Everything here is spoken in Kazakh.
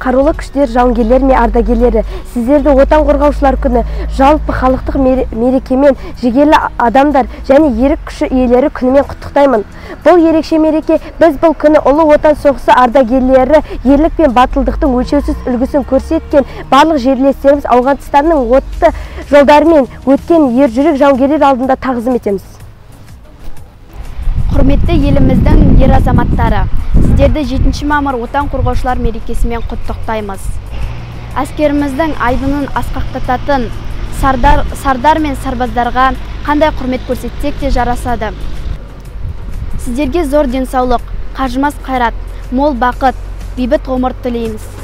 қарулы күштер жауынгерлері мен ардагерлері, сіздерді отан қорғаушылар күні жалпы халықтық мерекемен жігерлі адамдар және ерік күші иелері күнімен құттықтаймын. Бұл ерекше мереке біз бұл күні ұлы отан соғысы ардагерлері ерлік пен батылдықтың өлшеусіз үлгісін көрсеткен барлық жерлестеріміз Ауғанстанның отты жолдарымен өткен ержүрек жауынгерлер алдында тағзым етеміз. Құрметті еліміздің ер азаматтары, сіздерді 7 мамыр отан қорғаушылар мерекесімен құттықтаймыз. Әскеріміздің айбынын асқақтататын сардар мен сарбаздарға қандай құрмет көрсетсек те жарасады. Сіздерге зор денсаулық, қажымас қайрат, мол бақыт, бейбіт ғұмыр тілейміз.